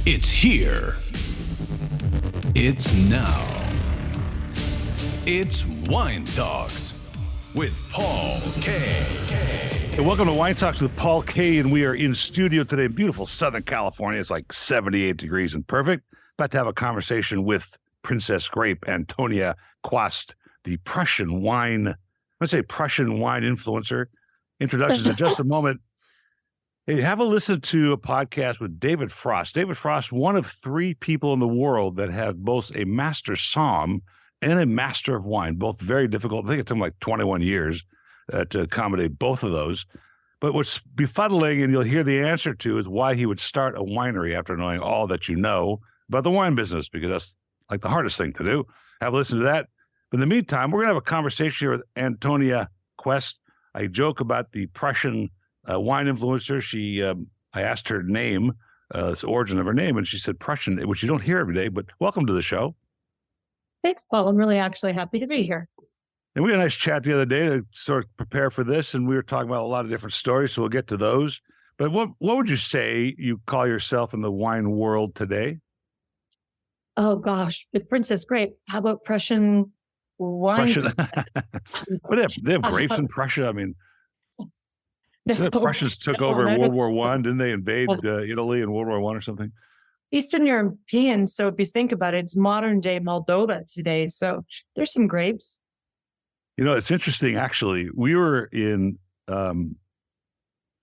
It's here. It's now. It's Wine Talks with Paul K. Hey, welcome to Wine Talks with Paul K. And we are in studio today in beautiful Southern California. It's like 78 degrees and perfect. About to have a conversation with Princess Grape, Antonia Quast, the Prussian wine influencer. Introductions in just a moment. Hey, have a listen to a podcast with David Frost. David Frost, one of three people in the world that have both a master somm and a master of wine, both very difficult. I think it took him like 21 years to accommodate both of those. But what's befuddling, and you'll hear the answer to, is why he would start a winery after knowing all that you know about the wine business, because that's like the hardest thing to do. Have a listen to that. But in the meantime, we're going to have a conversation here with Antonia Quast. I joke about the Prussian wine influencer. I asked her name, the origin of her name, and she said Prussian, which you don't hear every day, but welcome to the show. Thanks, Paul. I'm really actually happy to be here. And we had a nice chat the other day to sort of prepare for this, and we were talking about a lot of different stories, so we'll get to those. But what would you say you call yourself in the wine world today? Oh, gosh. With Princess Grape, how about Prussian wine? Prussian. But they have grapes in Prussia. I mean, the Prussians took over in World War I. Didn't they invade Italy in World War I or something? Eastern European. So if you think about it, it's modern day Moldova today. So there's some grapes. You know, it's interesting, actually. We were in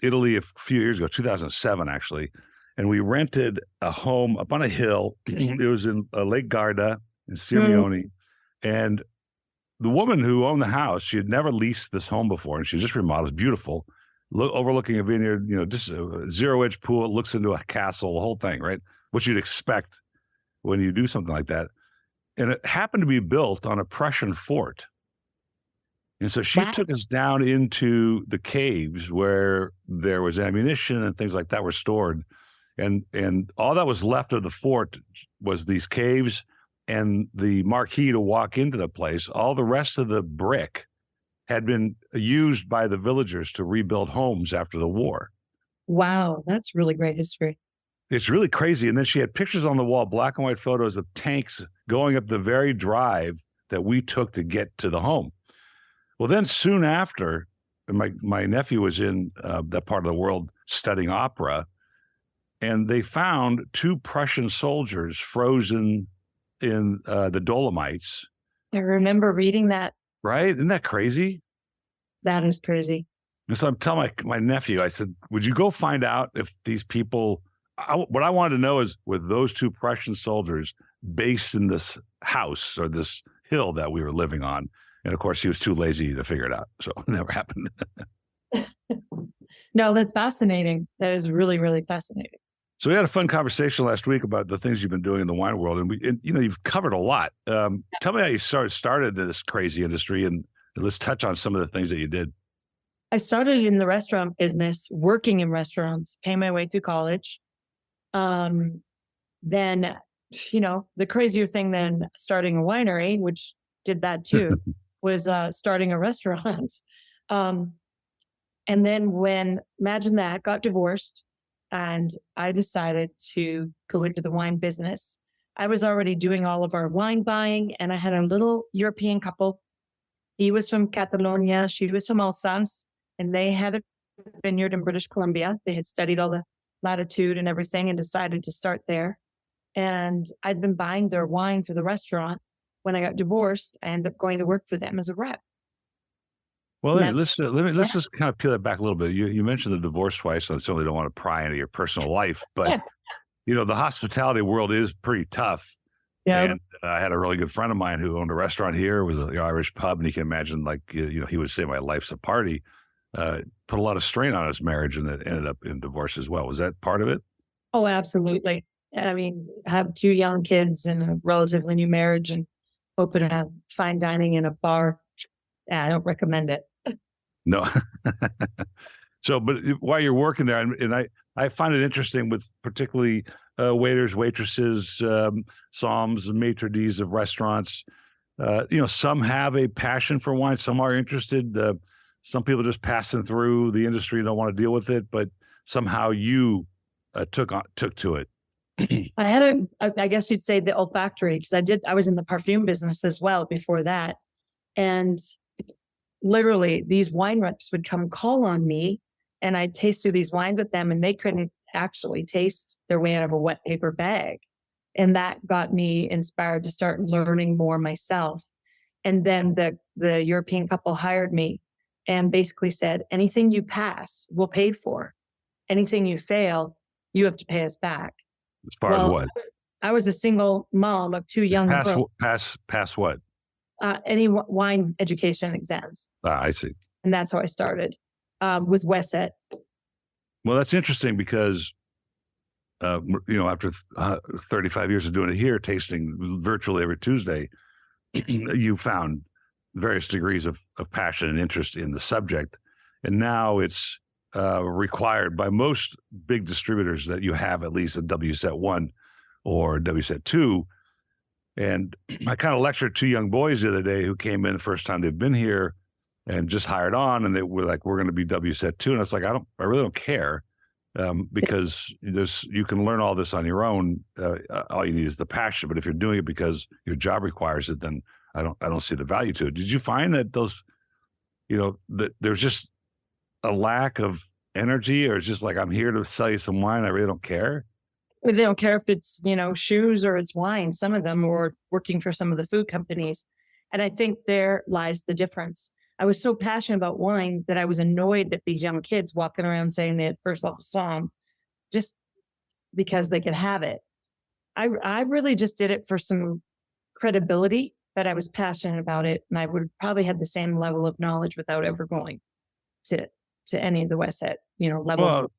Italy a few years ago, 2007, actually, and we rented a home up on a hill. It was in Lake Garda in Sirmione. And the woman who owned the house, she had never leased this home before, and she just remodeled. It's beautiful. Overlooking a vineyard, just a zero-edge pool. It looks into a castle, the whole thing, right? What you'd expect when you do something like that. And it happened to be built on a Prussian fort. And so she took us down into the caves where there was ammunition and things like that were stored. And all that was left of the fort was these caves and the marquee to walk into the place. All the rest of the brick had been used by the villagers to rebuild homes after the war. Wow, that's really great history. It's really crazy. And then she had pictures on the wall, black and white photos of tanks going up the very drive that we took to get to the home. Well, then soon after, my nephew was in that part of the world studying opera, and they found two Prussian soldiers frozen in the Dolomites. I remember reading that. Right? Isn't that crazy? That is crazy. And so I'm telling my nephew, I said, would you go find out if these people, what I wanted to know is, were those two Prussian soldiers based in this house or this hill that we were living on? And of course, he was too lazy to figure it out. So it never happened. No, that's fascinating. That is really, really fascinating. So we had a fun conversation last week about the things you've been doing in the wine world. And you've covered a lot. Tell me how you started this crazy industry, and let's touch on some of the things that you did. I started in the restaurant business, working in restaurants, paying my way through college. Then, the crazier thing than starting a winery, which did that too, was starting a restaurant. And then imagine that, got divorced, and I decided to go into the wine business. I was already doing all of our wine buying, and I had a little European couple. He was from Catalonia, she was from Alsace, and they had a vineyard in British Columbia. They had studied all the latitude and everything and decided to start there. And I'd been buying their wine for the restaurant. When I got divorced, I ended up going to work for them as a rep. Well, let's just kind of peel that back a little bit. You mentioned the divorce twice, so I certainly don't want to pry into your personal life, but the hospitality world is pretty tough. Yeah. And I had a really good friend of mine who owned a restaurant here. It was an Irish pub, and you can imagine, he would say, "My life's a party." Put a lot of strain on his marriage, and it ended up in divorce as well. Was that part of it? Oh, absolutely. I mean, have two young kids and a relatively new marriage, and open a fine dining in a bar. I don't recommend it. No. So, but while you're working there, and I find it interesting with particularly waiters, waitresses, somms, maitre d's of restaurants. Some have a passion for wine. Some are interested. Some people just passing through the industry don't want to deal with it. But somehow you took to it. I had I guess you'd say the olfactory, because I was in the perfume business as well before that. And literally these wine reps would come call on me and I'd taste through these wines with them and they couldn't actually taste their way out of a wet paper bag. And that got me inspired to start learning more myself. And then the European couple hired me and basically said, anything you pass, we'll pay for. Anything you fail, you have to pay us back. As far as what? I was a single mom of 2 young girls. Pass what? Any wine education exams. I see. And that's how I started with Wesset. Well, that's interesting because, after 35 years of doing it here, tasting virtually every Tuesday, you found various degrees of passion and interest in the subject. And now it's required by most big distributors that you have at least a WSET 1 or WSET 2. And I kind of lectured 2 young boys the other day who came in the first time they've been here and just hired on, and they were like, we're going to be WSET 2. And I was like, I really don't care, because you can learn all this on your own. All you need is the passion. But if you're doing it because your job requires it, then I don't see the value to it. Did you find that that there's just a lack of energy, or it's just like, I'm here to sell you some wine, I really don't care? They don't care if it's, shoes or it's wine, some of them, or working for some of the food companies. And I think there lies the difference. I was so passionate about wine that I was annoyed that these young kids walking around saying they had first level song just because they could have it. I really just did it for some credibility, that I was passionate about it. And I would probably have the same level of knowledge without ever going to any of the Wesset, levels. Well,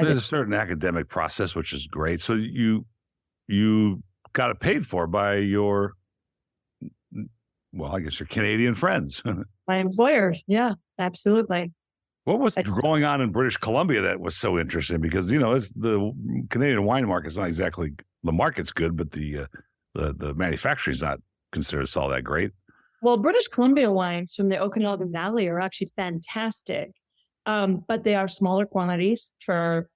there's a certain academic process, which is great. So you got it paid for by your, I guess your Canadian friends. My employer. Yeah, absolutely. What was going on in British Columbia that was so interesting? Because, it's the Canadian wine market's not exactly, the market's good, but the manufacturing is not considered all that great. Well, British Columbia wines from the Okanagan Valley are actually fantastic. But they are smaller quantities for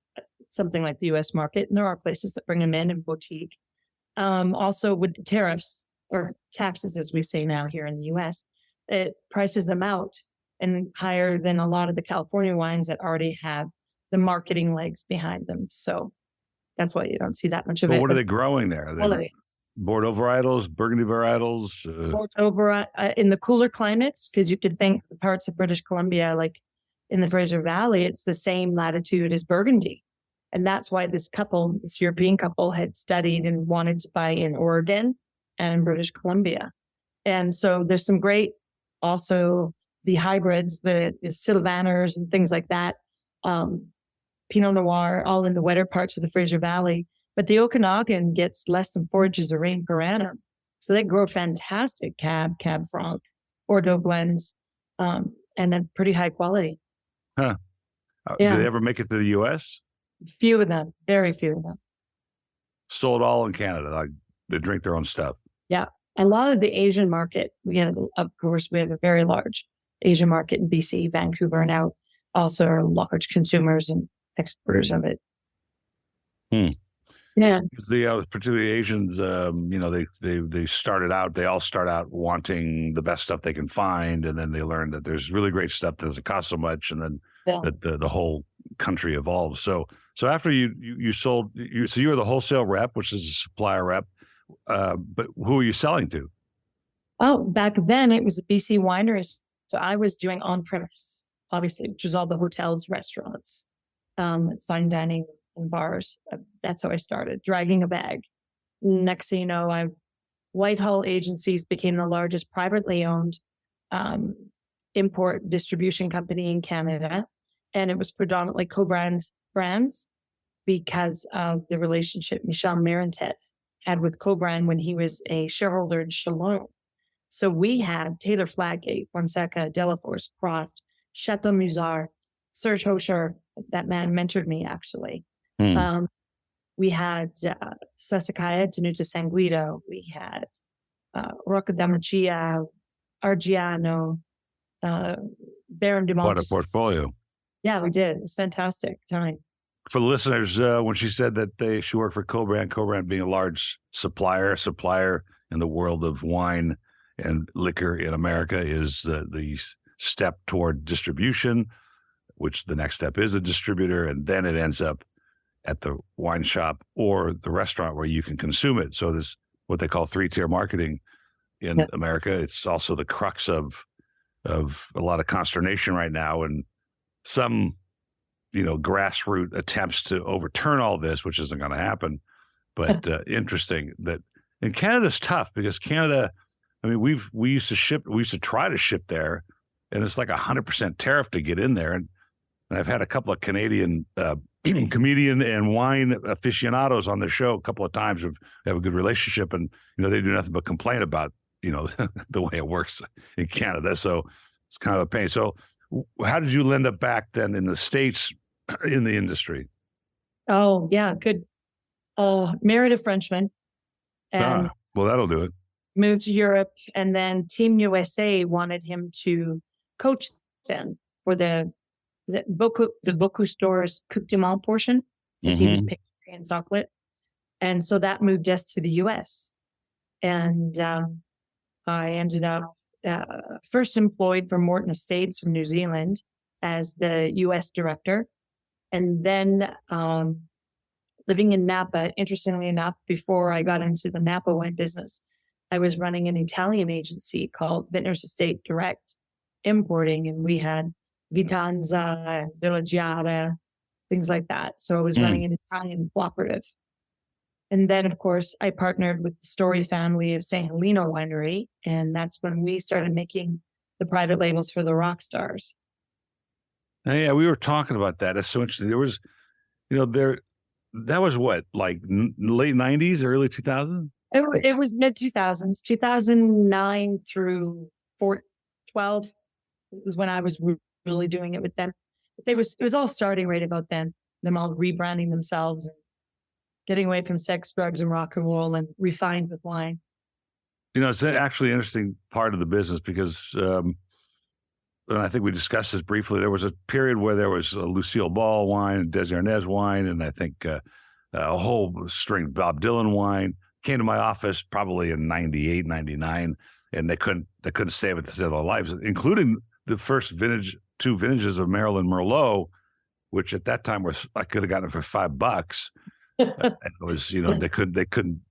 something like the U.S. market. And there are places that bring them in boutique. Also with the tariffs, or taxes, as we say now here in the U.S., it prices them out and higher than a lot of the California wines that already have the marketing legs behind them. So that's why you don't see that much of it. What are they growing there? Are they Bordeaux varietals, Burgundy varietals? Over in the cooler climates, because you could think the parts of British Columbia, like in the Fraser Valley, it's the same latitude as Burgundy. And that's why this European couple had studied and wanted to buy in Oregon and British Columbia. And so there's some great, also the hybrids, the Sylvaners and things like that. Pinot Noir, all in the wetter parts of the Fraser Valley. But the Okanagan gets less than 4 inches of rain per annum. So they grow fantastic Cab Franc, Bordeaux blends, and then pretty high quality. Huh. Did they ever make it to the U.S.? Few of them, very few of them. Sold all in Canada. They drink their own stuff. Yeah. A lot of the Asian market, of course, we have a very large Asian market in BC, Vancouver, and out. Also are large consumers and exporters of it. Yeah. Particularly Asians, they started out, they all start out wanting the best stuff they can find. And then they learn that there's really great stuff that doesn't cost so much. And then that the whole country evolves. So after you sold, so you were the wholesale rep, which is a supplier rep. But who are you selling to? Oh, back then it was the BC wineries. So I was doing on-premise, obviously, which was all the hotels, restaurants, fine dining and bars. That's how I started, dragging a bag. Next thing you know, Whitehall Agencies became the largest privately owned import distribution company in Canada. And it was predominantly co-brand brands because of the relationship Michel Marentet had with co-brand when he was a shareholder in Chalon. So we had Taylor Fladgate, Fonseca, Delaforce, Croft, Chateau Musard, Serge Hocher. That man mentored me, actually. We had Sassicaia, Tenuta Sanguido. We had Rocca d'Amiccia, Argiano, Baron de Montes. What a portfolio. Yeah, we did. It was fantastic time. for the listeners, when she said that she worked for Co-Brand being a large supplier in the world of wine and liquor in America is the step toward distribution, which the next step is a distributor, and then it ends up at the wine shop or the restaurant where you can consume it. So there's what they call 3-tier marketing in America. It's also the crux of a lot of consternation right now, and some grassroots attempts to overturn all this, which isn't going to happen. But interesting that in Canada's tough because Canada, I mean, we used to try to ship there, and it's like 100% tariff to get in there. And I've had a couple of Canadian comedian and wine aficionados on the show a couple of times. We have a good relationship, and they do nothing but complain about the way it works in Canada. So it's kind of a pain. So how did you end up back then in the States in the industry? Oh yeah, good. Married a Frenchman, and well, that'll do it. Moved to Europe, and then Team USA wanted him to coach them for the Bocuse stores Coupe du Monde portion, as he was picturing in chocolate. And so that moved us to the US. And I ended up first employed for Morton Estates from New Zealand as the US director. And then living in Napa, interestingly enough, before I got into the Napa wine business, I was running an Italian agency called Vintners Estate Direct Importing, and we had Vitanza, Villagiata, things like that. So I was running an Italian cooperative. And then, of course, I partnered with the Story family of San Heleno Winery, and that's when we started making the private labels for the rock stars. Yeah, we were talking about that. It's so interesting. There was, that was what, like late 90s, early 2000s? It was mid 2000s, 2009 through 12 was when I was really doing it with them. But it was all starting right about then, them all rebranding themselves and getting away from sex, drugs, and rock and roll and refined with wine. It's actually an interesting part of the business because, and I think we discussed this briefly, there was a period where there was a Lucille Ball wine, Desjardins wine, and I think a whole string of Bob Dylan wine. Came to my office probably in 98, 99, and they couldn't save it to save their lives, including the first two vintages of Maryland Merlot, which at that time I could have gotten it for $5. It was, they couldn't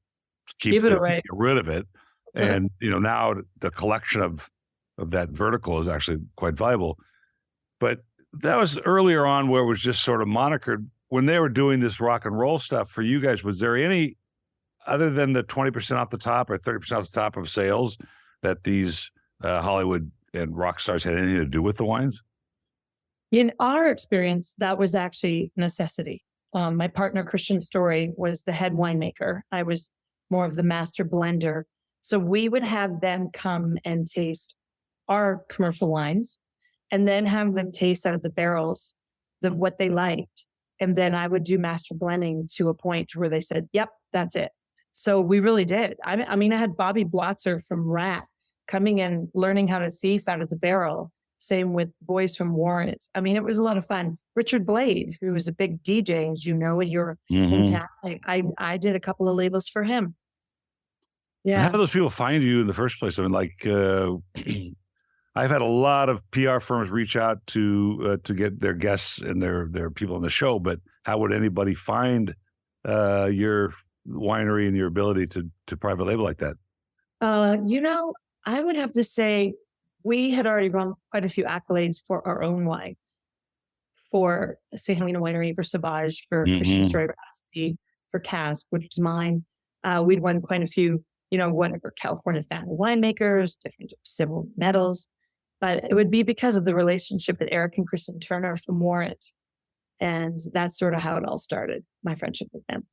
get rid of it. And, now the collection of that vertical is actually quite valuable. But that was earlier on where it was just sort of monikered. When they were doing this rock and roll stuff for you guys, was there any, other than the 20% off the top or 30% off the top of sales, that these Hollywood and rock stars had anything to do with the wines? In our experience, that was actually necessity. My partner, Christian Story, was the head winemaker. I was more of the master blender. So we would have them come and taste our commercial wines and then have them taste out of the barrels what they liked. And then I would do master blending to a point where they said, yep, that's it. So we really did. I mean, I had Bobby Blotzer from Rat coming in, learning how to thief out of the barrel. Same with boys from Warrant. I mean, it was a lot of fun. Richard Blade, who was a big DJ, as you know, in your hometown. I did a couple of labels for him. Yeah. How do those people find you in the first place? I mean, like, I've had a lot of PR firms reach out to get their guests and their people on the show, but how would anybody find your winery and your ability to private label like that? I would have to say we had already run quite a few accolades for our own wine, for San Heleno Winery, for Sauvage, for Christian Story, for Cask, which was mine. We'd won quite a few, whatever, California Family Winemakers, different civil medals, but it would be because of the relationship with Eric and Kristen Turner from Warrant. And that's sort of how it all started, my friendship with them.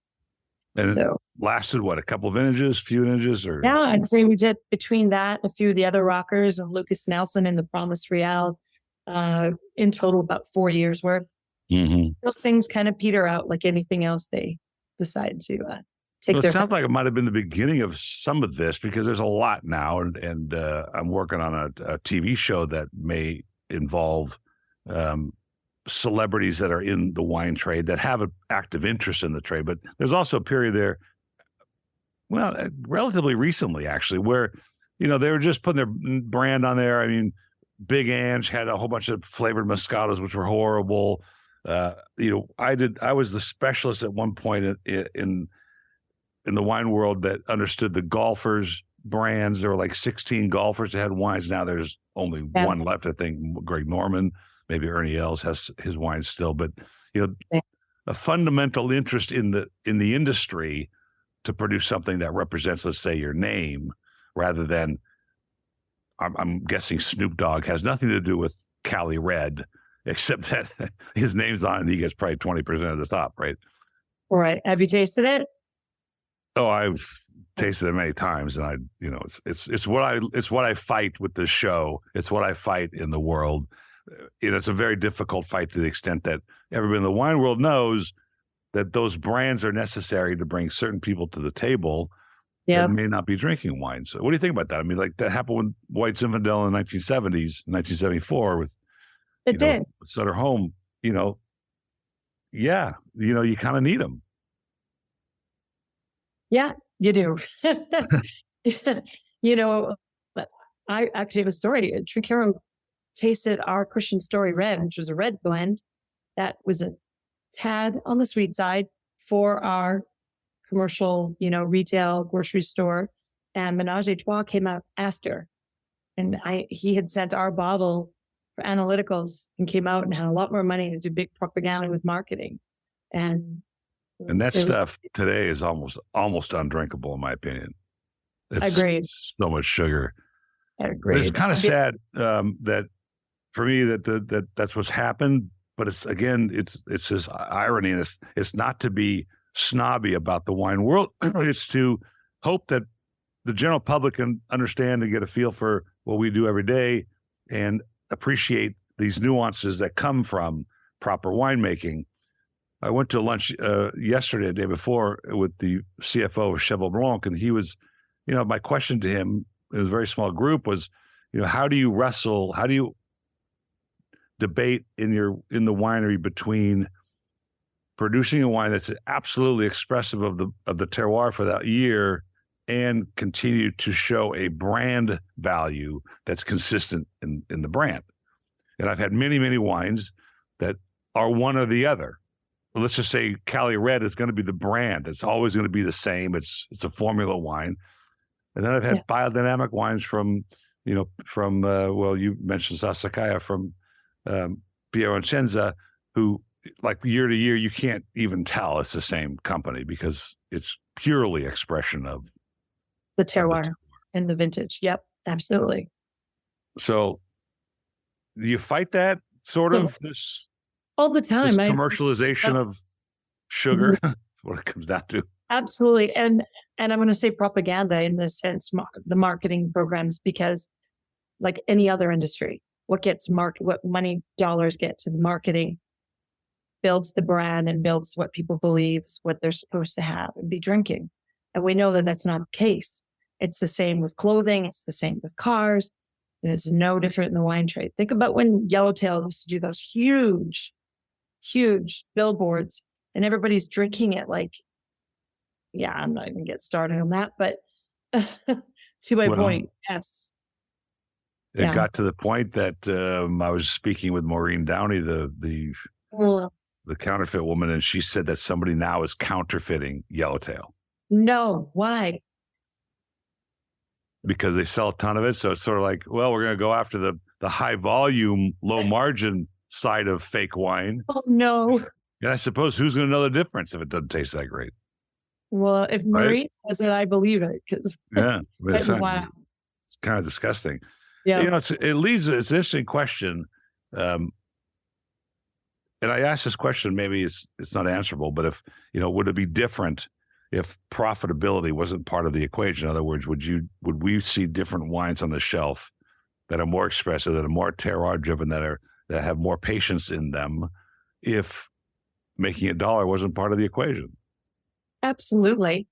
And so it lasted what, a couple of vintages, few vintages, or? Yeah, I'd say we did between that, a few of the other rockers and Lucas Nelson and the Promise Real, in total about 4 years worth. Those things kind of peter out like anything else they decide to take. Well, it sounds like it might have been the beginning of some of this because there's a lot now, and I'm working on a TV show that may involve celebrities that are in the wine trade that have an active interest in the trade. But there's also a period there, well, relatively recently, actually, where, they were just putting their brand on there. I mean, Big Ange had a whole bunch of flavored Moscatos, which were horrible. I was the specialist at one point in the wine world that understood the golfers brands. There were like 16 golfers that had wines. Now there's only one left, I think. Greg Norman, maybe Ernie Els has his wines still, but a fundamental interest in the industry to produce something that represents, let's say, your name, rather than, I'm guessing Snoop Dogg has nothing to do with Cali Red, except that his name's on it and he gets probably 20% of the top, right? Right. Have you tasted it? Oh, I've tasted it many times, and it's what I fight with this show. It's what I fight in the world. It's a very difficult fight to the extent that everybody in the wine world knows that those brands are necessary to bring certain people to the table that may not be drinking wine. So what do you think about that? I mean, like that happened with White Zinfandel in the 1970s, 1974 with Sutter Home, you kind of need them. Yeah, you do. I actually have a story. Tricaro tasted our Christian Story Red, which was a red blend that was a tad on the sweet side for our commercial, retail grocery store. And Menage a Trois came out after. And he had sent our bottle for analyticals and came out and had a lot more money to do big propaganda with marketing. And that stuff today is almost undrinkable, in my opinion. Agreed. So much sugar. Agreed. But it's kind of sad that for me that's what's happened. But it's this irony, and it's not to be snobby about the wine world. It's to hope that the general public can understand and get a feel for what we do every day and appreciate these nuances that come from proper winemaking. I went to lunch yesterday, the day before, with the CFO of Cheval Blanc, and he was, my question to him, it was a very small group, was, how do you debate in the winery between producing a wine that's absolutely expressive of the terroir for that year and continue to show a brand value that's consistent in the brand. And I've had many, many wines that are one or the other. Let's just say Cali Red is going to be the brand. It's always going to be the same. It's a formula wine. And then I've had biodynamic wines from you mentioned Sassicaia, from Piero Incenza, who, like, year to year, you can't even tell it's the same company because it's purely expression of the terroir and the vintage. Yep, absolutely. So do you fight that sort of this all the time? This commercialization of sugar, what it comes down to. Absolutely. And I'm going to say propaganda in this sense, the marketing programs, because like any other industry, what money dollars get to the marketing builds the brand and builds what people believe is what they're supposed to have and be drinking. And we know that that's not the case. It's the same with clothing. It's the same with cars. And it's no different in the wine trade. Think about when Yellowtail used to do those huge billboards and everybody's drinking it like, I'm not even get started on that, but to my point, yes. It got to the point that I was speaking with Maureen Downey, the counterfeit woman, and she said that somebody now is counterfeiting Yellowtail. No, why? Because they sell a ton of it. So it's sort of like, well, we're going to go after the high volume, low margin side of fake wine. Oh, no. And I suppose who's going to know the difference if it doesn't taste that great? Well, if Maureen says it, I believe it. It's kind of disgusting. Yeah. It's an interesting question. And I asked this question, maybe it's not answerable, but if, would it be different if profitability wasn't part of the equation? In other words, would we see different wines on the shelf that are more expressive, that are more terroir driven, that have more patience in them, if making $1 wasn't part of the equation? Absolutely.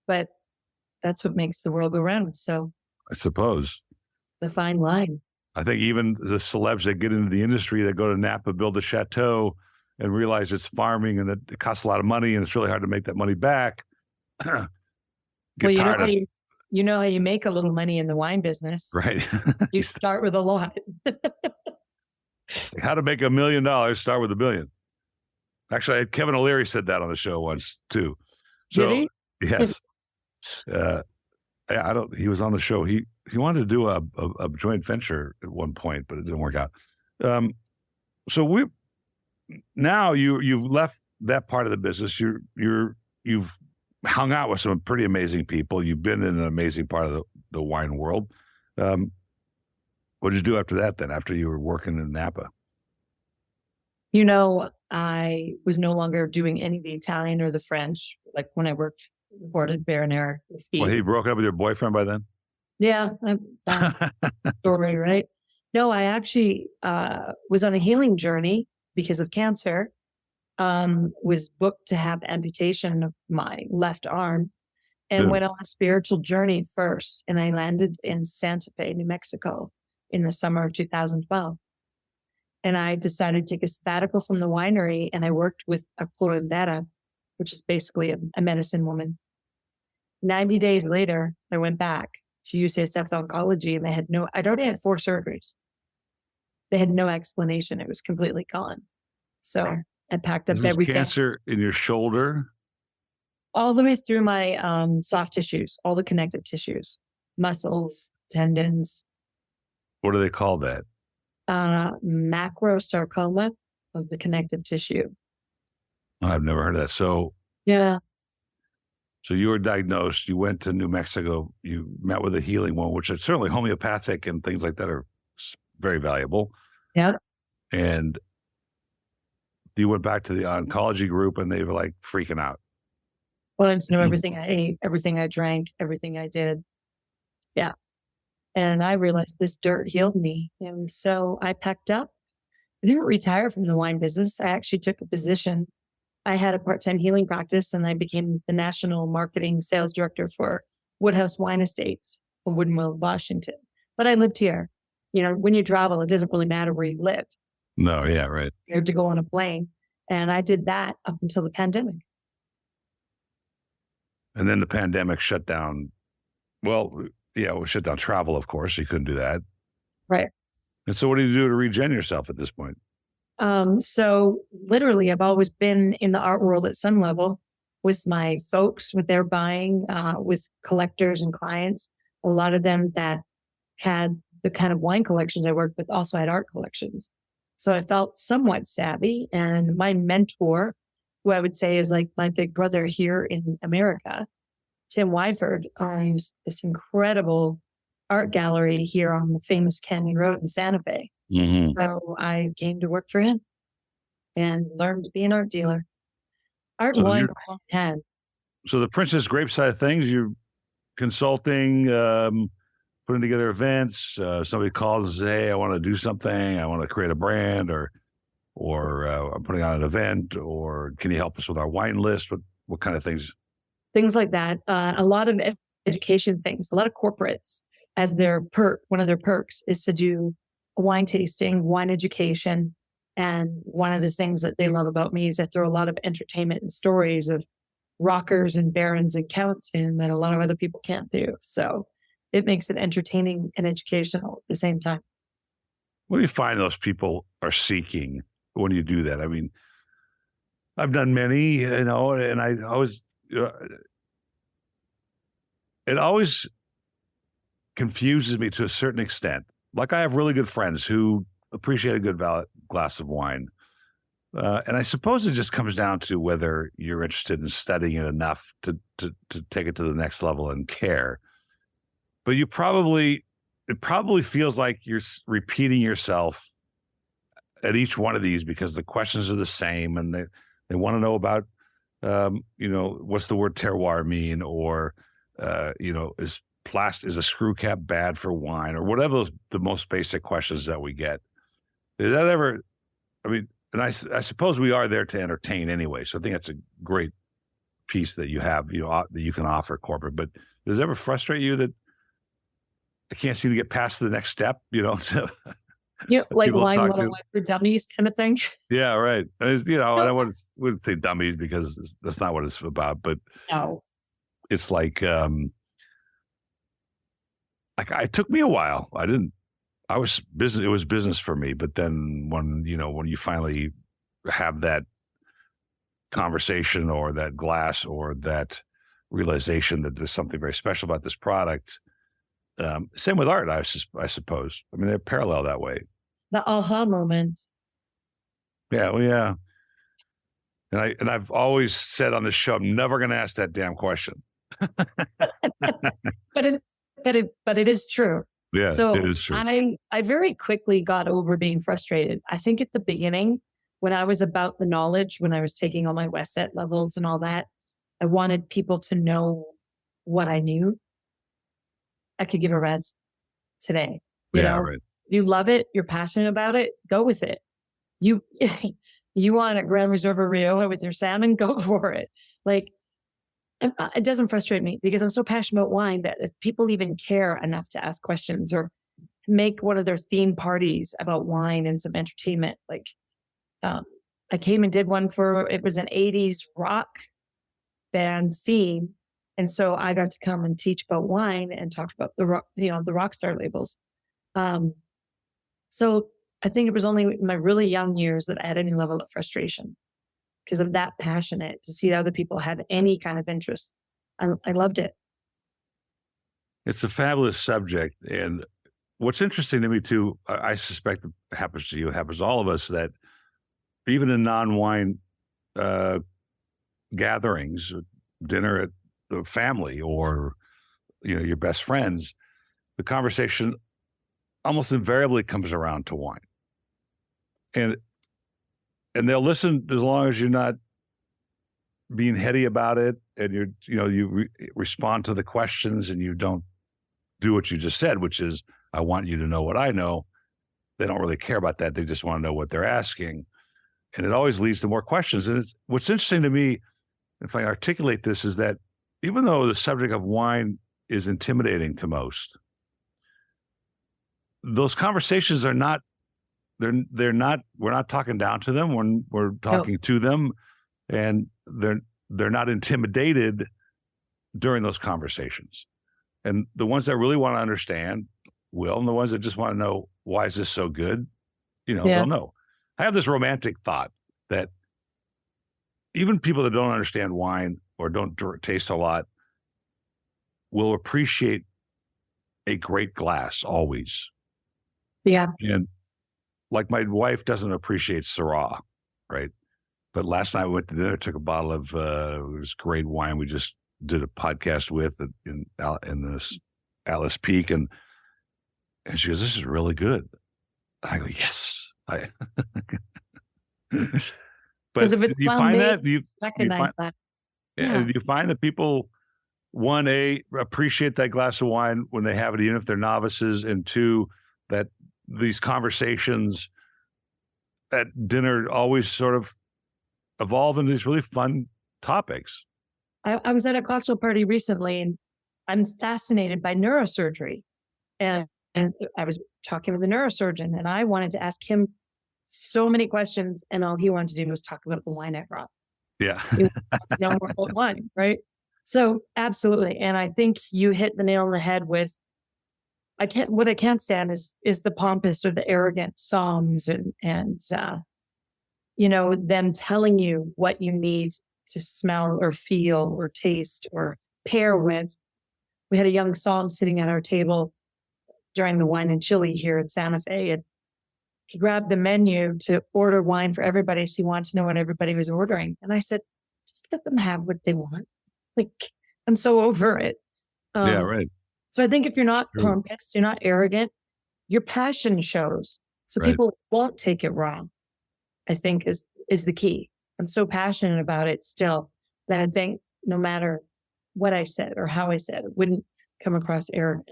But that's what makes the world go round. So I suppose the fine line. I think even the celebs that get into the industry that go to Napa, build a chateau and realize it's farming and that it costs a lot of money and it's really hard to make that money back. Well, you know how you make a little money in the wine business, right? You start with a lot. How to make $1 million, start with $1 billion. Actually, Kevin O'Leary said that on the show once too. So, did he? Yes. He was on the show. He wanted to do a joint venture at one point, but it didn't work out. So you've left that part of the business. You've hung out with some pretty amazing people. You've been in an amazing part of the wine world. What did you do after that then, after you were working in Napa? I was no longer doing any of the Italian or the French, like when I worked for Baronaire. Well, he broke up with your boyfriend by then? Yeah. Story, right? No, I actually was on a healing journey because of cancer. Was booked to have amputation of my left arm and went on a spiritual journey first. And I landed in Santa Fe, New Mexico in the summer of 2012. And I decided to take a sabbatical from the winery, and I worked with a curandera, which is basically a medicine woman. 90 days later, I went back to UCSF Oncology, and I'd already had 4 surgeries. They had no explanation. It was completely gone. So I packed up everything. Cancer in your shoulder? All the way through my soft tissues, all the connective tissues, muscles, tendons. What do they call that? Macrosarcoma of the connective tissue. I've never heard of that. So yeah. So you were diagnosed, you went to New Mexico, you met with a healing one, which is certainly homeopathic and things like that are very valuable. Yeah. And you went back to the oncology group and they were like freaking out. Wanted to know everything I ate, everything I drank, everything I did. Yeah. And I realized this dirt healed me. And so I packed up. I didn't retire from the wine business. I actually took a position. I had a part-time healing practice and I became the national marketing sales director for Woodhouse Wine Estates in Woodinville, Washington. But I lived here. When you travel, it doesn't really matter where you live. No, yeah, right. You have to go on a plane. And I did that up until the pandemic. And then the pandemic shut down. Well, yeah, we shut down travel, of course. You couldn't do that. Right. And so what did you do to regen yourself at this point? So literally, I've always been in the art world at some level with my folks, with their buying, with collectors and clients. A lot of them that had the kind of wine collections I worked with also had art collections. So I felt somewhat savvy. And my mentor, who I would say is like my big brother here in America, Tim Wyford, owns this incredible art gallery here on the famous Canyon Road in Santa Fe. Mm-hmm. So I came to work for him and learned to be an art dealer. Art and wine go hand in hand. So the Princess Grape side of things, you're consulting, putting together events. Somebody calls and says, "Hey, I want to do something. I want to create a brand, or I'm putting on an event, or can you help us with our wine list?" What kind of things? Things like that. A lot of education things. A lot of corporates, as their one of their perks is to do wine tasting, wine education. And one of the things that they love about me is I throw a lot of entertainment and stories of rockers and barons and counts in that a lot of other people can't do. So it makes it entertaining and educational at the same time. What do you find those people are seeking when you do that? I mean, I've done many, and I always, it always confuses me to a certain extent. Like I have really good friends who appreciate a good glass of wine. And I suppose it just comes down to whether you're interested in studying it enough to take it to the next level and care. But it probably feels like you're repeating yourself at each one of these because the questions are the same and they want to know about, what's the word terroir mean? Or, is a screw cap bad for wine, or whatever the most basic questions that we get. Did that ever, and I suppose we are there to entertain anyway. So I think that's a great piece that you have, that you can offer corporate, but does it ever frustrate you that, I can't seem to get past the next step, Like people to wine talk 101 to. for dummies kind of thing. Yeah, right. And No, I wouldn't say dummies because that's not what it's about, but no. it's it took me a while. I was business. It was business for me. But then when you finally have that conversation or that glass or that realization that there's something very special about this product. Same with art, I suppose. I mean, they're parallel that way. The aha moment. Yeah, well, yeah. And I've always said on this show, I'm never going to ask that damn question. But it is true. Yeah, So it is true. I very quickly got over being frustrated. I think at the beginning, when I was about the knowledge, when I was taking all my Westet levels and all that, I wanted people to know what I knew. I could give a rat's today. Right. You love it, you're passionate about it, go with it. You want a Grand Reserva Rioja with your salmon, go for it. Like, it doesn't frustrate me because I'm so passionate about wine that if people even care enough to ask questions or make one of their theme parties about wine and some entertainment, like I came and did one it was an 80s rock band theme. And so I got to come and teach about wine and talk about the rock star labels. So I think it was only in my really young years that I had any level of frustration because I'm that passionate to see that other people had any kind of interest. I loved it. It's a fabulous subject. And what's interesting to me too, I suspect it happens to you, it happens to all of us, that even in non-wine gatherings, dinner at the family or your best friends, the conversation almost invariably comes around to wine. And they'll listen as long as you're not being heady about it and you respond to the questions and you don't do what you just said, which is, I want you to know what I know. They don't really care about that. They just want to know what they're asking. And it always leads to more questions. And what's interesting to me, if I articulate this, is that even though the subject of wine is intimidating to most, those conversations are not, they're not, we're not talking down to them when we're talking to them, and they're not intimidated during those conversations. And the ones that really want to understand will, and the ones that just want to know, why is this so good? They'll know. I have this romantic thought that even people that don't understand wine or don't taste a lot will appreciate a great glass always. Yeah. And like my wife doesn't appreciate Syrah, right? But last night we went to dinner, took a bottle of it was great wine we just did a podcast with in this Alice Peak, and she goes, "This is really good." I go, "Yes." But if it's you find that you recognize that. Yeah. You find that people, one, appreciate that glass of wine when they have it, even if they're novices, and two, that these conversations at dinner always sort of evolve into these really fun topics. I was at a cocktail party recently, and I'm fascinated by neurosurgery. And I was talking with a neurosurgeon, and I wanted to ask him so many questions, and all he wanted to do was talk about the wine I brought. Yeah. More old wine, right? So absolutely. And I think you hit the nail on the head with, what I can't stand is the pompous or the arrogant songs and them telling you what you need to smell or feel or taste or pair with. We had a young somm sitting at our table during the wine and chili here at Santa Fe, and he grabbed the menu to order wine for everybody. So he wanted to know what everybody was ordering. And I said, just let them have what they want. Like, I'm so over it. Yeah, right. So I think if you're not pompous, you're not arrogant, your passion shows. So people won't take it wrong, I think is the key. I'm so passionate about it still that I think no matter what I said or how I said it wouldn't come across arrogant.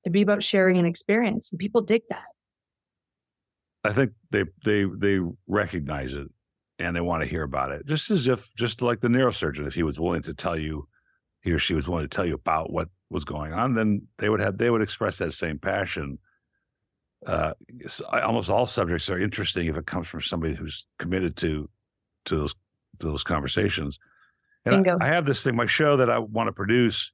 It'd be about sharing an experience, and people dig that. I think they recognize it and they want to hear about it. Just like the neurosurgeon, if he was willing to tell you he or she was willing to tell you about what was going on, then they would express that same passion. Almost all subjects are interesting if it comes from somebody who's committed to those conversations. And Bingo. I have this thing, my show that I want to produce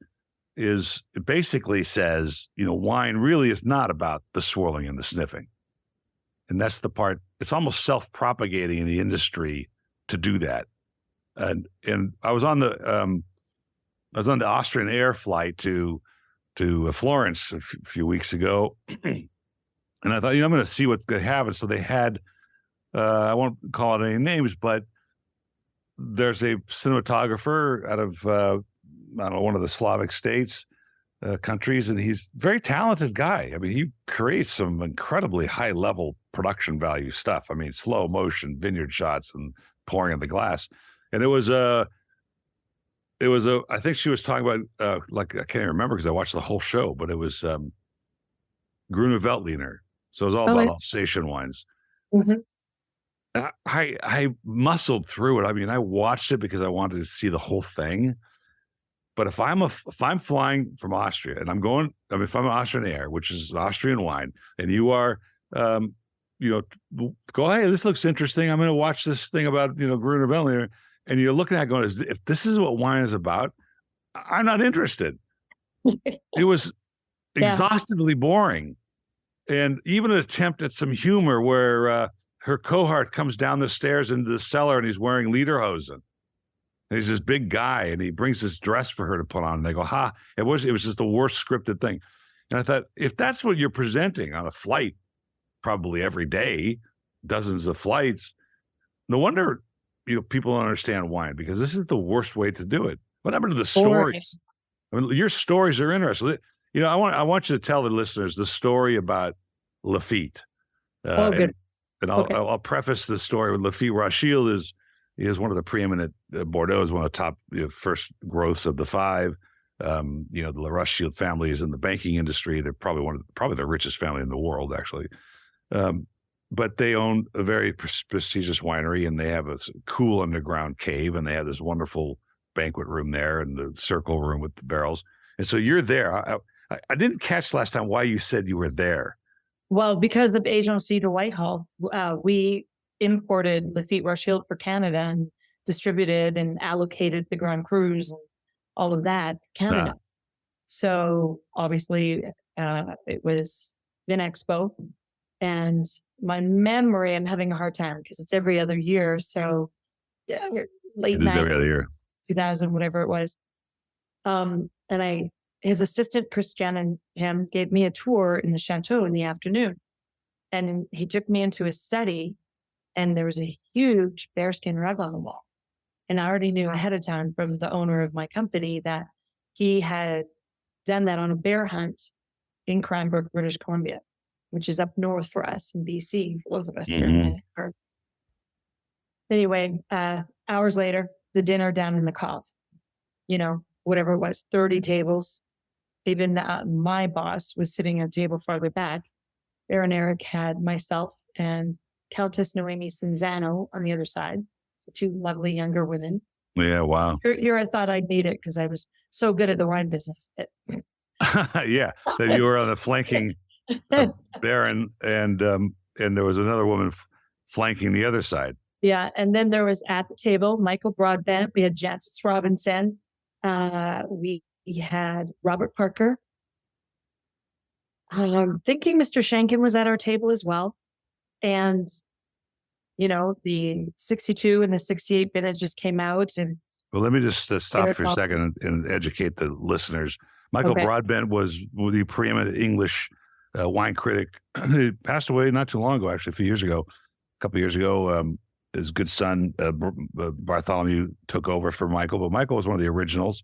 it basically says, wine really is not about the swirling and the sniffing. And that's the part, it's almost self-propagating in the industry to do that. And I was on the Austrian Air flight to Florence a few weeks ago. And I thought, I'm going to see what they have. And so they had, I won't call it any names, but there's a cinematographer out of, I don't know, one of the Slavic states, countries, and he's a very talented guy. I mean, he creates some incredibly high level production value stuff. I mean, slow motion, vineyard shots and pouring in the glass. And it was I think she was talking about, I can't even remember because I watched the whole show, but it was Grüne Veltliner. So it was all about Alsatian wines. Mm-hmm. I muscled through it. I mean, I watched it because I wanted to see the whole thing. But if I'm flying from Austria and if I'm an Austrian Air, which is Austrian wine, and you are, go, hey, this looks interesting. I'm going to watch this thing about, Grüne Veltliner, and you're looking at it going, if this is what wine is about, I'm not interested. It was exhaustively boring. And even an attempt at some humor where her cohort comes down the stairs into the cellar and he's wearing lederhosen. And he's this big guy and he brings this dress for her to put on. And they go, it was just the worst scripted thing. And I thought, if that's what you're presenting on a flight, probably every day, dozens of flights, no wonder, people don't understand wine, because this is the worst way to do it. What happened to the stories? I mean, your stories are interesting. I want you to tell the listeners the story about Lafite. Good. And I'll preface the story with Lafite Rothschild is one of the preeminent Bordeaux is one of the top first growths of the five. The Rothschild family is in the banking industry. They're probably the richest family in the world, actually. But they own a very prestigious winery, and they have a cool underground cave, and they have this wonderful banquet room there, and the circle room with the barrels. And so you're there. I didn't catch last time why you said you were there. Well, because of Agency de Whitehall, we imported Lafite Rothschild for Canada and distributed and allocated the Grand Crus and all of that for Canada. So obviously it was Vinexpo, and my memory, I'm having a hard time because it's every other year. So late night, every other year, 2000, whatever it was. And his assistant, Christian, and him gave me a tour in the chateau in the afternoon. And he took me into his study, and there was a huge bearskin rug on the wall. And I already knew ahead of time from the owner of my company that he had done that on a bear hunt in Cranbrook, British Columbia, which is up north for us in BC, for those of us here. Anyway, hours later, the dinner down in the Cove, whatever it was, 30 tables. Even my boss was sitting at a table farther back. Baron Eric had myself and Countess Noemi Cinzano on the other side. So two lovely younger women. Yeah, wow. Here I thought I'd need it because I was so good at the wine business. Yeah, that you were on the flanking Baron, and there was another woman flanking the other side. Yeah, and then there was at the table Michael Broadbent. We had Jancis Robinson. We had Robert Parker. I'm thinking Mr. Shankin was at our table as well. And, the 62 and the 68 vintage just came out. And well, let me just stop for a second and educate the listeners. Michael Broadbent was the preeminent English wine critic. He passed away not too long ago, actually, a couple of years ago. His good son, Bartholomew, took over for Michael, but Michael was one of the originals.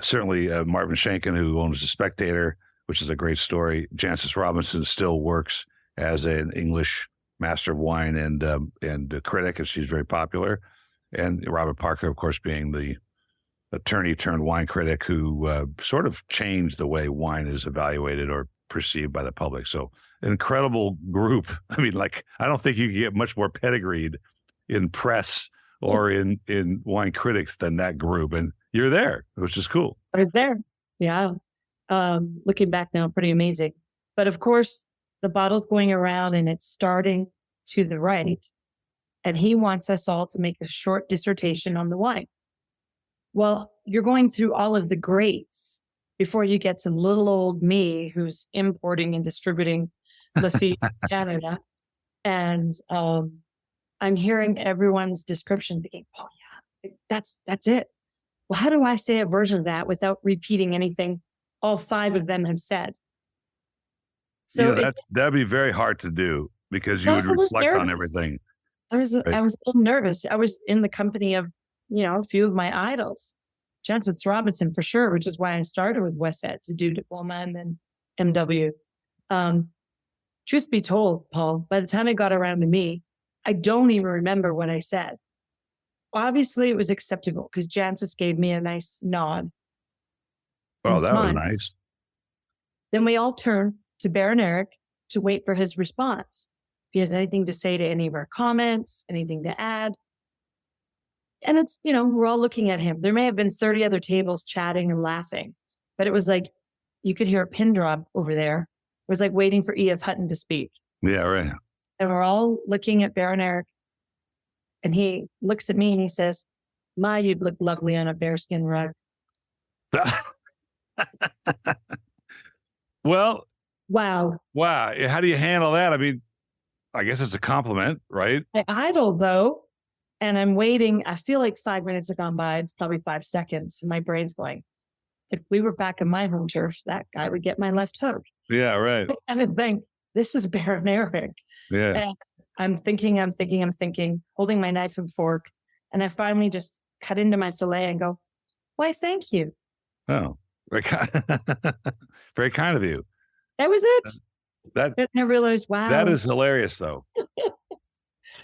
Certainly Marvin Shankin, who owns The Spectator, which is a great story. Jancis Robinson still works as an English master of wine and a critic, and she's very popular. And Robert Parker, of course, being the attorney turned wine critic who sort of changed the way wine is evaluated or perceived by the public. So an incredible group. I mean, I don't think you can get much more pedigreed in press or in wine critics than that group. And you're there, which is cool. Right there. Yeah. Looking back now, pretty amazing. But of course, the bottle's going around and it's starting to the right. And he wants us all to make a short dissertation on the wine. Well, you're going through all of the greats before you get to little old me who's importing and distributing Lafite Canada. And I'm hearing everyone's description thinking, oh yeah, that's it. Well, how do I say a version of that without repeating anything all 5 of them have said? So that'd be very hard to do because you would reflect on everything. I was a little nervous. I was in the company of, a few of my idols. Jancis Robinson for sure, which is why I started with Wesset to do diploma and then MW. Truth be told, Paul, by the time I got around to me, I don't even remember what I said. Obviously, it was acceptable because Jancis gave me a nice nod. Oh, that was nice. Then we all turned to Baron Eric to wait for his response. If he has anything to say to any of our comments, anything to add. And it's, we're all looking at him. There may have been 30 other tables chatting and laughing, but it was like you could hear a pin drop over there. It was like waiting for E.F. Hutton to speak. Yeah, right. And we're all looking at Baron Eric. And he looks at me and he says, you'd look lovely on a bearskin rug. Well. Wow. How do you handle that? I mean, I guess it's a compliment, right? I idle though. And I'm waiting. I feel like 5 minutes have gone by. It's probably 5 seconds. And my brain's going, if we were back in my home turf, that guy would get my left hook. Yeah, right. And I think, this is Baron Eric. Yeah. And I'm thinking, holding my knife and fork. And I finally just cut into my fillet and go, why, thank you. Oh, very kind of you. That was it. And I realized, wow. That is hilarious, though.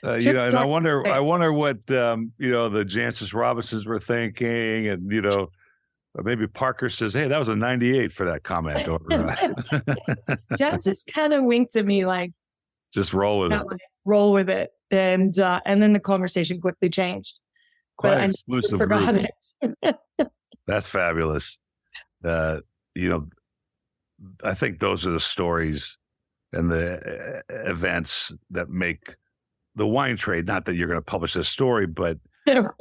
And I wonder what, the Jancis Robinsons were thinking. And, maybe Parker says, hey, that was a 98 for that comment. Jancis kind of winked at me like, just roll with it. Roll with it. And then the conversation quickly changed. Quite exclusive. Forgot it. That's fabulous. I think those are the stories and the events that make the wine trade. Not that you're going to publish this story, but the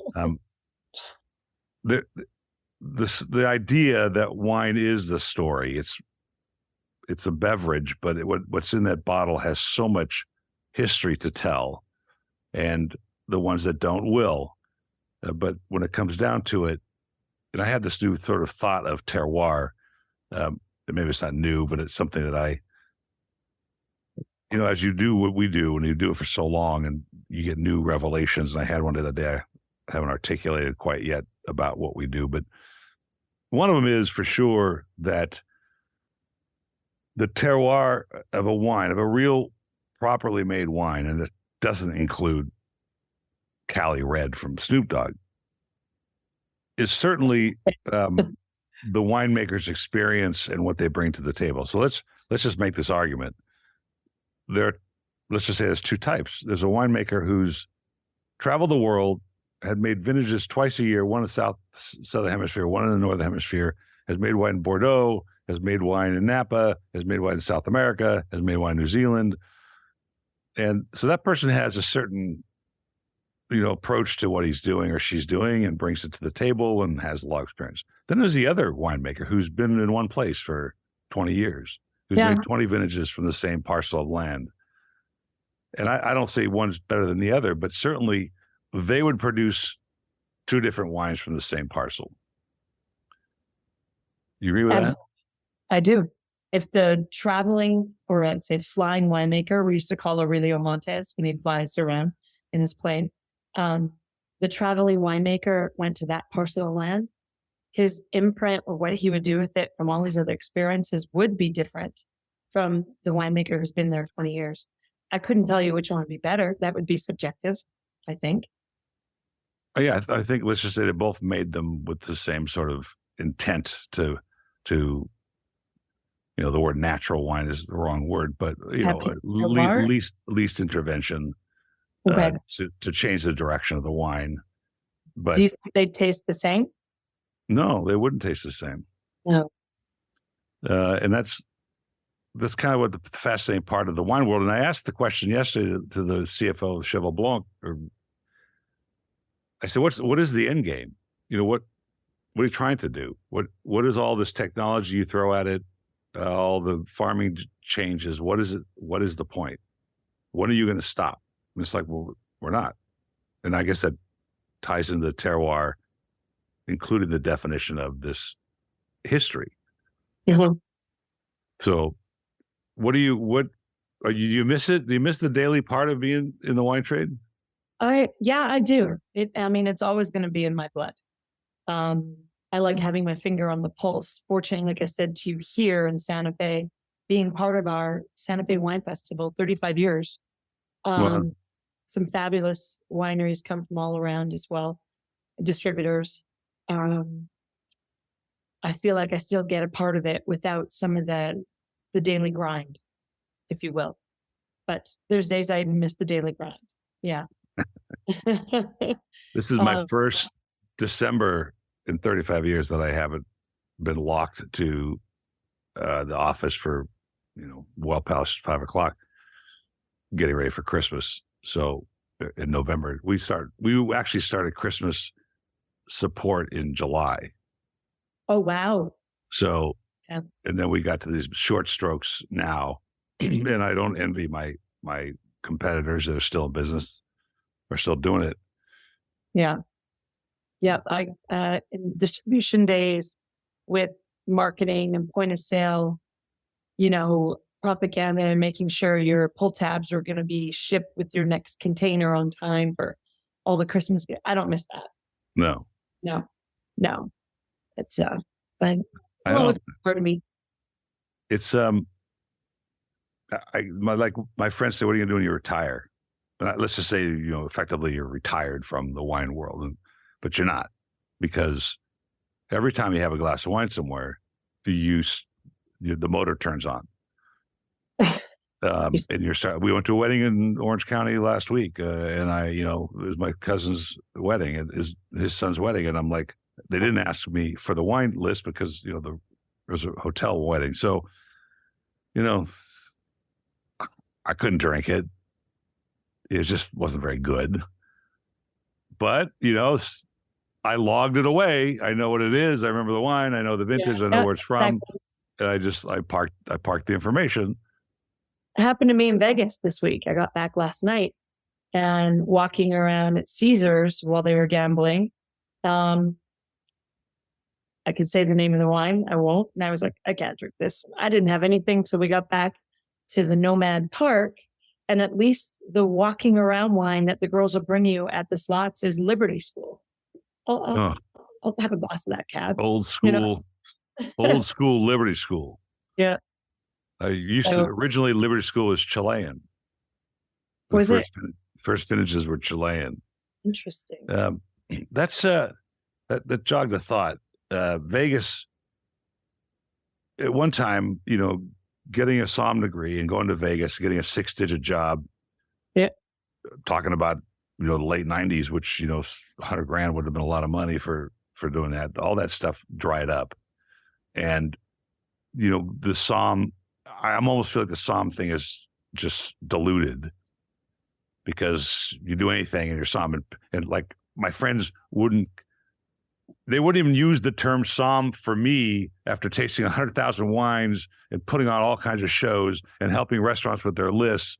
idea that wine is the story. It's a beverage, but what's in that bottle has so much history to tell, and the ones that don't will. But when it comes down to it, and I had this new sort of thought of terroir. Maybe it's not new, but it's something that I, as you do what we do, and you do it for so long, and you get new revelations. And I had one the other day. I haven't articulated quite yet about what we do, but one of them is for sure that the terroir of a wine, of a real properly made wine, and it doesn't include Cali Red from Snoop Dogg, is certainly the winemaker's experience and what they bring to the table. So let's just make this argument. Let's just say there's 2 types. There's a winemaker who's traveled the world, had made vintages twice a year, one in the southern hemisphere, one in the northern hemisphere, has made wine in Bordeaux, has made wine in Napa, has made wine in South America, has made wine in New Zealand. And so that person has a certain, approach to what he's doing or she's doing and brings it to the table and has a lot of experience. Then there's the other winemaker who's been in one place for 20 years, who's made 20 vintages from the same parcel of land. And I don't say one's better than the other, but certainly they would produce 2 different wines from the same parcel. You agree with that? I do. If the traveling, or I'd say flying winemaker, we used to call Aurelio Montes when he flies around in his plane, the traveling winemaker went to that parcel of land, his imprint or what he would do with it from all his other experiences would be different from the winemaker who's been there 20 years. I couldn't tell you which one would be better. That would be subjective, I think. Oh, yeah, I think let's just say they both made them with the same sort of intent to the word natural wine is the wrong word, but least intervention to change the direction of the wine. But do you think they taste the same? No, they wouldn't taste the same. No. And that's kind of what the fascinating part of the wine world. And I asked the question yesterday to the CFO of Cheval Blanc. I said, what is the end game? What are you trying to do? What is all this technology you throw at it? All the farming changes. What is it? What is the point? When are you going to stop? And it's like, well, we're not. And I guess that ties into the terroir, including the definition of this history. Mhm. So do you miss it? Do you miss the daily part of being in the wine trade? I do. It's always going to be in my blood. I like having my finger on the pulse. Fortunately, like I said to you, here in Santa Fe, being part of our Santa Fe Wine Festival, 35 years. Well, Some fabulous wineries come from all around as well, distributors. I feel like I still get a part of it without some of the daily grind, if you will. But there's days I even miss the daily grind. Yeah. this is my first December in 35 years that I haven't been locked to the office for, well past 5 o'clock, getting ready for Christmas. So in November, we actually started Christmas support in July. Oh, wow. So, Yeah. And then we got to these short strokes now, and I don't envy my competitors that are still in business, are still doing it. Yeah. Yeah. In distribution days with marketing and point of sale, propaganda and making sure your pull tabs are going to be shipped with your next container on time for all the Christmas. I don't miss that. No. It's, but always part of me. It's, my friends say, what are you going to do when you retire? Let's just say, effectively you're retired from the wine world, but you're not, because every time you have a glass of wine somewhere, the motor turns on. And we went to a wedding in Orange County last week, and it was my cousin's wedding, and his son's wedding, and I'm like, they didn't ask me for the wine list because there was a hotel wedding, so I couldn't drink it. It just wasn't very good. But I logged it away. I know what it is. I remember the wine. I know the vintage. I know where it's from. Exactly. And I parked the information. It happened to me in Vegas this week. I got back last night and walking around at Caesars while they were gambling. I could say the name of the wine. I won't. And I was like, I can't drink this. I didn't have anything. So we got back to the Nomad Park. And at least the walking around wine that the girls will bring you at the slots is Liberty School. I'll have a glass of that, Cab. Old school, old school Liberty School. Yeah. Originally Liberty School was Chilean. First finishes were Chilean. Interesting. That jogged a thought. Vegas, at one time, getting a SOM degree and going to Vegas, getting a 6-digit job. Yeah. Talking about, the late 90s, which, $100,000 would have been a lot of money for doing that. All that stuff dried up. And, the SOM, I almost feel like the SOM thing is just diluted, because you do anything in your SOM, and like my friends wouldn't even use the term SOM for me after tasting 100,000 wines and putting on all kinds of shows and helping restaurants with their lists,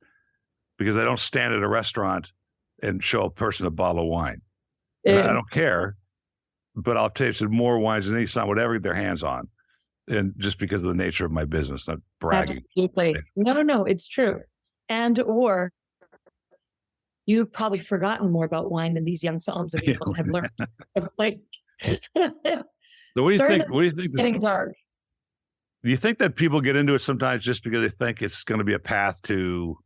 because I don't stand at a restaurant and show a person a bottle of wine. I don't care, but I'll taste more wines than any SOM would ever get their hands on. And just because of the nature of my business, not bragging. Absolutely. No, it's true. Or you've probably forgotten more about wine than these young SOMs have learned. Like, so what do you think? What do you think? It's getting dark. Do you think that people get into it sometimes just because they think it's going to be a path to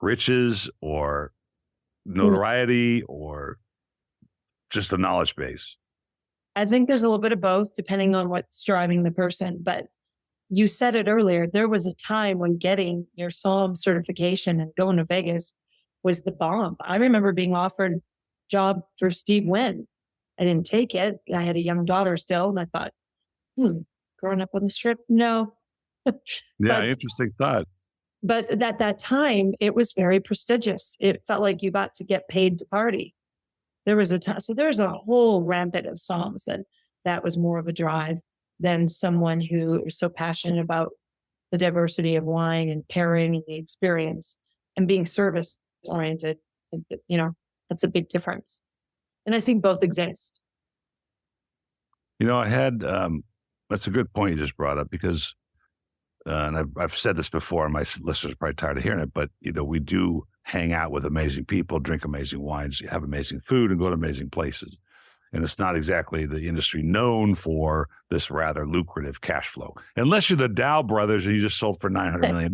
riches or notoriety or just a knowledge base? I think there's a little bit of both, depending on what's driving the person. But you said it earlier, there was a time when getting your SOM certification and going to Vegas was the bomb. I remember being offered a job for Steve Wynn I didn't take it. I had a young daughter still, and I thought, growing up on the Strip, no. Yeah, but interesting thought. but at that time, it was very prestigious. It felt like you got to get paid to party. There was a time, so there's a whole rampant of songs that was more of a drive than someone who is so passionate about the diversity of wine and pairing and the experience and being service oriented. That's a big difference. And I think both exist. I had that's a good point you just brought up, because and I've said this before, and my listeners are probably tired of hearing it, but we do hang out with amazing people, drink amazing wines, have amazing food, and go to amazing places. And it's not exactly the industry known for this rather lucrative cash flow, unless you're the Dow brothers and you just sold for $900 million.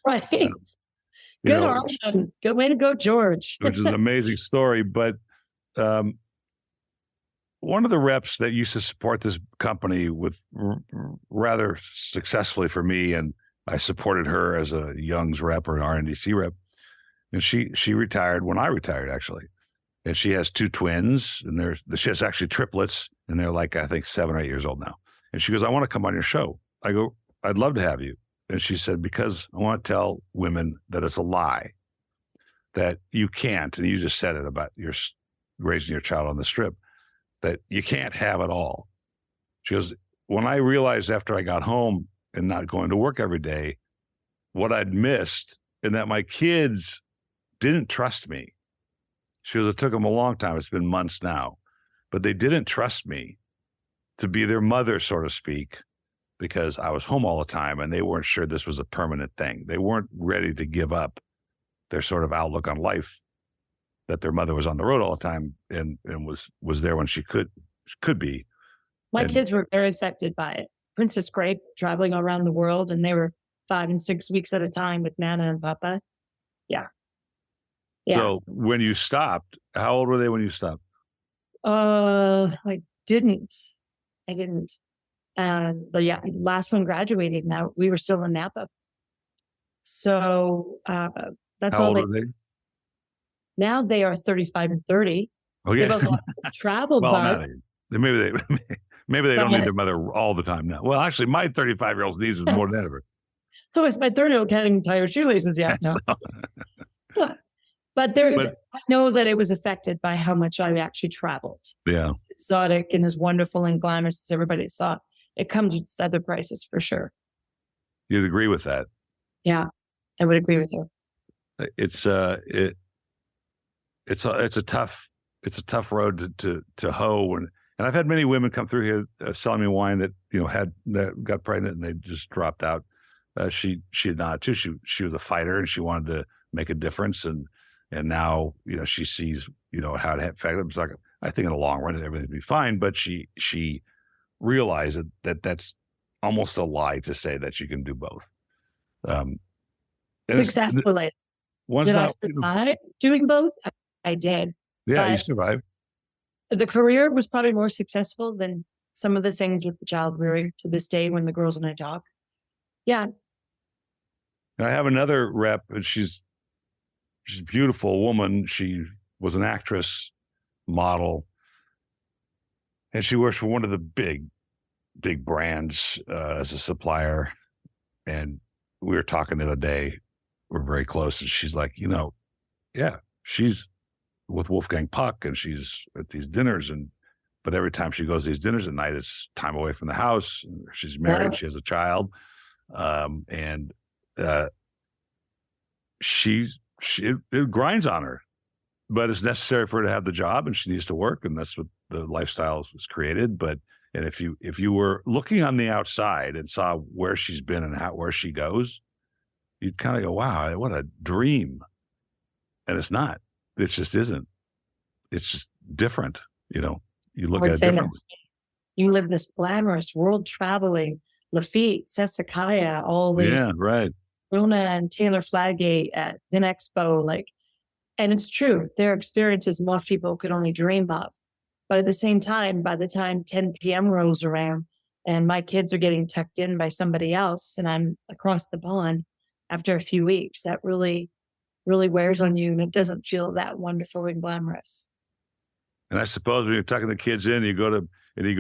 Right. Good on them. Good way to go, George. Which is an amazing story. But one of the reps that used to support this company with rather successfully for me, and I supported her as a Young's rep or an RNDC rep, and she retired when I retired, actually. And she has 2 twins, and she has actually triplets, and they're like, I think 7 or 8 years old now. And she goes, I want to come on your show. I go, I'd love to have you. And she said, because I want to tell women that it's a lie, that you can't, and you just said it about your raising your child on the Strip, that you can't have it all. She goes, when I realized after I got home and not going to work every day, what I'd missed, and that my kids didn't trust me. She goes, it took them a long time. It's been months now, but they didn't trust me to be their mother, so to speak, because I was home all the time and they weren't sure this was a permanent thing. They weren't ready to give up their sort of outlook on life, that their mother was on the road all the time and was there when she could be. My kids were very affected by it. Princess Grape, traveling around the world, and they were 5 and 6 weeks at a time with Nana and Papa. Yeah. So when you stopped, how old were they when you stopped? I didn't. But yeah, last one graduated. Now we were still in Napa. So that's how all old are they? Now they are 35 and 30. Oh yeah. They have a lot of travel bug. Maybe they don't need their mother all the time now. Well, actually, my 35-year-old's needs was more than ever. Who is my 30-year-old can't tie her shoelaces yet? No. But I know that it was affected by how much I actually traveled. Yeah. Exotic and as wonderful and glamorous as everybody thought. It comes with other prices for sure. You'd agree with that? Yeah, I would agree with you. It's a tough road to hoe, and I've had many women come through here selling me wine that got pregnant and they just dropped out. She did not too. She was a fighter and she wanted to make a difference, and now she sees how to affect them. So I think in the long run everything will be fine, but she realized that that's almost a lie to say that you can do both. Successfully. Did I survive doing both? I did. Yeah, you survived. The career was probably more successful than some of the things with the child rearing to this day when the girls and I talk. Yeah. I have another rep, and she's a beautiful woman. She was an actress, model, and she works for one of the big brands as a supplier. And we were talking the other day. We're very close, and she's like, she's with Wolfgang Puck, and she's at these dinners, but every time she goes to these dinners at night, it's time away from the house. She's married, she has a child, and it grinds on her, but it's necessary for her to have the job, and she needs to work, and that's what the lifestyle was created. And if you were looking on the outside and saw where she's been and where she goes, you'd kind of go, wow, what a dream. And it's not. It just isn't. It's just different. You look at it differently. You live this glamorous world traveling, Lafite, Sassicaia, all these. Yeah, right. Rona and Taylor Fladgate at Expo, and it's true. Their experiences most people could only dream of. But at the same time, by the time 10 p.m. rolls around and my kids are getting tucked in by somebody else and I'm across the pond after a few weeks, that really, really wears on you and it doesn't feel that wonderful and glamorous. And I suppose when you're tucking the kids in, you go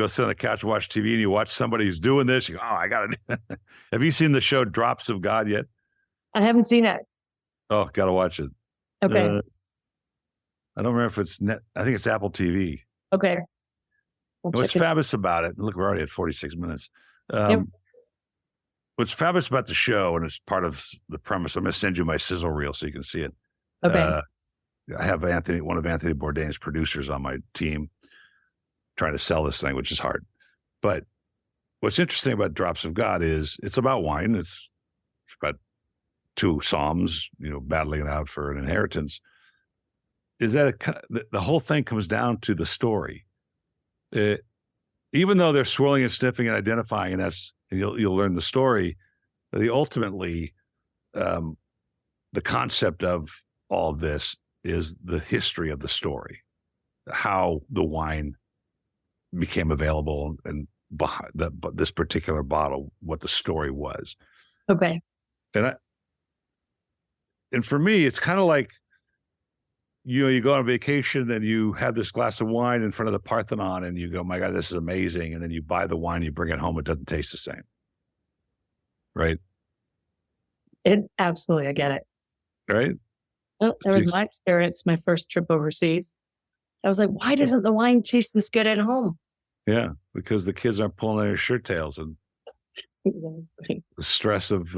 sit on the couch and watch TV, and you watch somebody who's doing this. You go, oh, I got it. Have you seen the show Drops of God yet? I haven't seen it. Oh, got to watch it. Okay. I don't remember if it's net. I think it's Apple TV. Okay. What's fabulous about it? Look, we're already at 46 minutes. Yep. What's fabulous about the show, and it's part of the premise. I'm going to send you my sizzle reel so you can see it. Okay. I have one of Anthony Bourdain's producers on my team, trying to sell this thing, which is hard. But what's interesting about Drops of God is it's about wine. It's about two psalms, battling it out for an inheritance. Is that the whole thing comes down to the story. Even though they're swirling and sniffing and identifying, and you'll learn the story. Ultimately, the concept of all of this is the history of the story, how the wine became available, and behind this particular bottle, what the story was. Okay. And for me, it's kind of like, you go on vacation and you have this glass of wine in front of the Parthenon and you go, my God, this is amazing. And then you buy the wine, you bring it home, it doesn't taste the same. Right? Absolutely, I get it. Right? Well, that was my experience, my first trip overseas. I was like, why doesn't the wine taste this good at home? Yeah, because the kids aren't pulling on their shirt tails, and exactly. The stress of,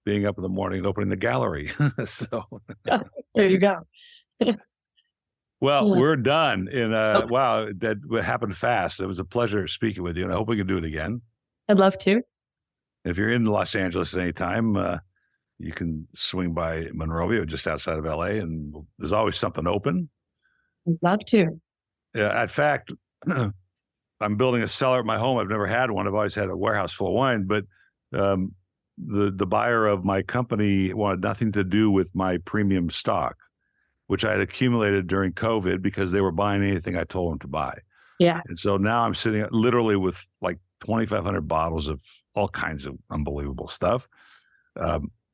being up in the morning and opening the gallery. So there you go. Well, we're done. And wow, that happened fast. It was a pleasure speaking with you, and I hope we can do it again. I'd love to. If you're in Los Angeles at any time, you can swing by Monrovia, just outside of LA, and there's always something open. I'd love to. Yeah, in fact, I'm building a cellar at my home. I've never had one. I've always had a warehouse full of wine, but the buyer of my company wanted nothing to do with my premium stock, which I had accumulated during COVID because they were buying anything I told them to buy. Yeah. And so now I'm sitting literally with like 2,500 bottles of all kinds of unbelievable stuff.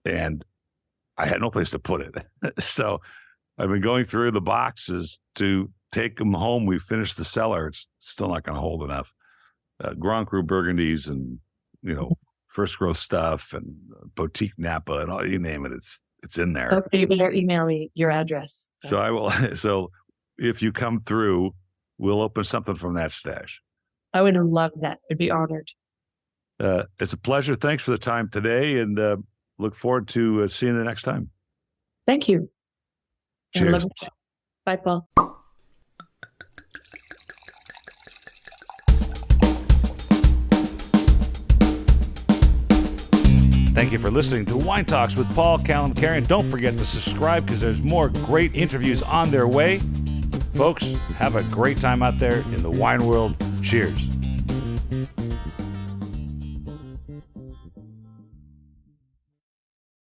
And I had no place to put it. So I've been going through the boxes to take them home. We finished the cellar. It's still not going to hold enough. Grand Cru Burgundies and, first growth stuff and boutique Napa and all, you name it. It's in there. Okay, you better email me your address. So I will. So if you come through, we'll open something from that stash. I would love that. I'd be honored. It's a pleasure. Thanks for the time today, and look forward to seeing you next time. Thank you. Cheers. Bye, Paul. Thank you for listening to Wine Talks with Paul Kalamkarian. Don't forget to subscribe because there's more great interviews on their way. Folks, have a great time out there in the wine world. Cheers.